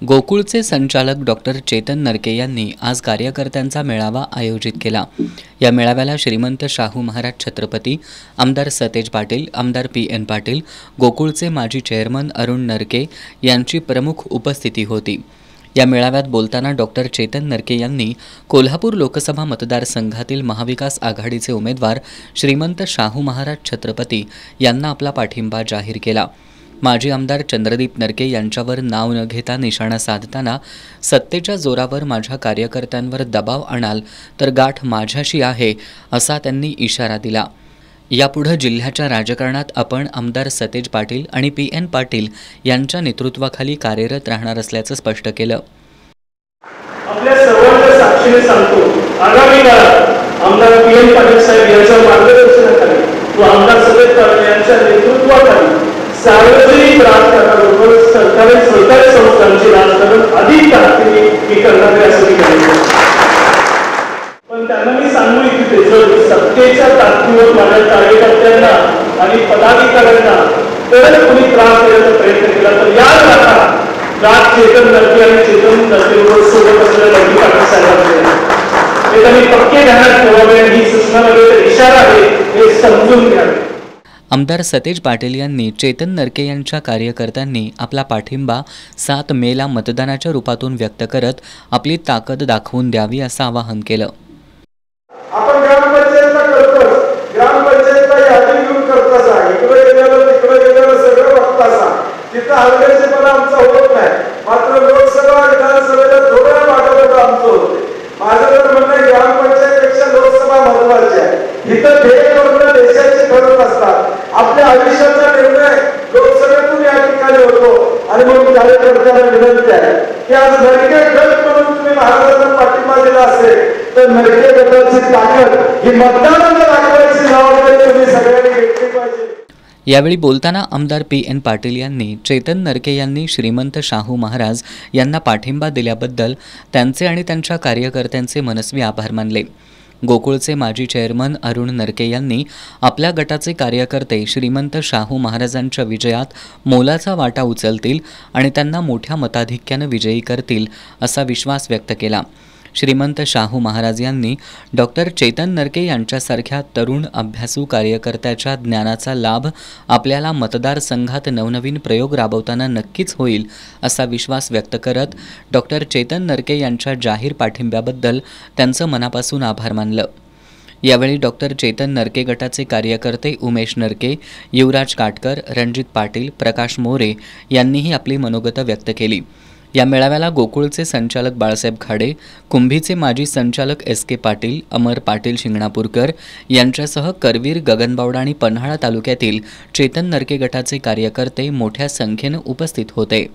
गोकुळचे संचालक डॉक्टर चेतन नरके यांनी आज कार्यकर्त्यांचा मेळावा आयोजित केला। या मेळाव्याला श्रीमंत शाहू महाराज छत्रपती, आमदार सतेज पाटील, आमदार PN पाटील, गोकुळचे माजी चेअरमन अरुण नरके यांची प्रमुख उपस्थिती होती। या मेळाव्यात बोलताना डॉक्टर चेतन नरके यांनी कोल्हापूर लोकसभा मतदारसंघातील महाविकास आघाडीचे उमेदवार श्रीमंत शाहू महाराज छत्रपती यांना आपला पाठिंबा जाहीर केला। माजी आमदार चंद्रदीप नरके यांच्यावर नाव न घेता निशाणा साधताना सत्तेच्या जोरावर माझ्या कार्यकर्त्यांवर दबाव आणाल तर गाठ माझ्याशी आहे असा त्यांनी इशारा दिला। यापुढे जिल्ह्याच्या राजकारणात आपण आमदार सतेज पाटील आणि PN पाटील यांच्या नेतृत्वाखाली कार्यरत राहणार असल्याचं स्पष्ट केलं। आपल्या सर्वांच्या साक्षीने सांगतो, आगामी काळात आमदार PN पाटील साहेब यांच्या मार्गदर्शनाखाली व आमदार सतेज पाटील यांच्या नेतृत्वाखाली सार्वजनिक राजकारणाबरोबर सरकारी संस्थांची राजकारण अधिक ताकदीने करणार असं पण त्यांना मी सांगू इच्छिते, जर सत्तेच्या ताकदीवर माझ्या कार्यकर्त्यांना आणि पदाधिकाऱ्यांना तर कोणी त्रास देण्याचा प्रयत्न केला तर या राज चेतन नरके आणि चेतन नरकेबरोबर सोबत असलेल्या लक्ष्मी पाटील साहेबांचे हे त्यांनी पक्के ध्यानात ठेवावे आणि ही सूचना नव्हे इशारा आहे हे समजून घ्यावे। आमदार सतेज पाटील यांनी चेतन नरके यांच्या कार्यकर्त्यांनी आपला पाठिंबा 7 मेला मतदानाच्या रूपातून व्यक्त करत आपली ताकद दाखवून द्यावी असं आवाहन केलं। आपण ग्रामपंचायतला करतो, ग्रामपंचायतला यादी घेऊन करतासा, इकडे गेल्यावर तिकडे गेल्यावर सगळं बघतासा, तिथं हलगर्जीपणा आमचा होत नाही। मात्र लोकसभा विधानसभेला थोड्या मागापुढे आमचं होतं। माझं तर म्हणणं आहे, ग्रामपंचायतपेक्षा लोकसभा महत्वाची आहे। इथं ध्येय करून देशाची ठरत असतात। आपल्या आयुष्याचा निर्णय लोकसभेतून या ठिकाणी होतो आणि म्हणून कार्यकर्त्यांना विनंती आहे की आज नरके गट म्हणून तुम्ही महाराजांना पाठिंबा दिला असेल तर नरके गटाची ताकद ही मतदारांना दाखवायची जबाबदारी तुम्ही सगळ्यांनी घेतली पाहिजे। यावेळी बोलताना आमदार PN पाटील यांनी चेतन नरके यांनी श्रीमंत शाहू महाराज यांना पाठिंबा दिल्याबद्दल त्यांचे आणि त्यांच्या कार्यकर्त्यांचे मनस्वी आभार मानले। गोकुळचे माजी चेअरमन अरुण नरके यांनी आपल्या गटाचे कार्यकर्ते श्रीमंत शाहू महाराजांच्या विजयात मोलाचा वाटा उचलतील आणि त्यांना मोठ्या मताधिक्याने विजयी करतील असा विश्वास व्यक्त केला। श्रीमंत शाहू महाराज यांनी डॉक्टर चेतन नरके यांच्यासारख्या तरुण अभ्यासू कार्यकर्त्याच्या ज्ञानाचा लाभ आपल्याला मतदारसंघात नवनवीन प्रयोग राबवताना नक्कीच होईल असा विश्वास व्यक्त करत डॉक्टर चेतन नरके यांच्या जाहीर पाठिंब्याबद्दल त्यांचं मनापासून आभार मानलं। यावेळी डॉक्टर चेतन नरके गटाचे कार्यकर्ते उमेश नरके, युवराज काटकर, रणजित पाटील, प्रकाश मोरे यांनीही आपली मनोगत व्यक्त केली। या मेळाव्याला गोकुळचे संचालक बाळासाहेब खाडे, कुंभीचे माजी संचालक SK पाटील, अमर पाटील शिंगणापूरकर यांच्यासह करवीर, गगनबावडा आणि पन्हाळा तालुक्यातील चेतन नरके गटाचे कार्यकर्ते मोठ्या संख्येने उपस्थित होते।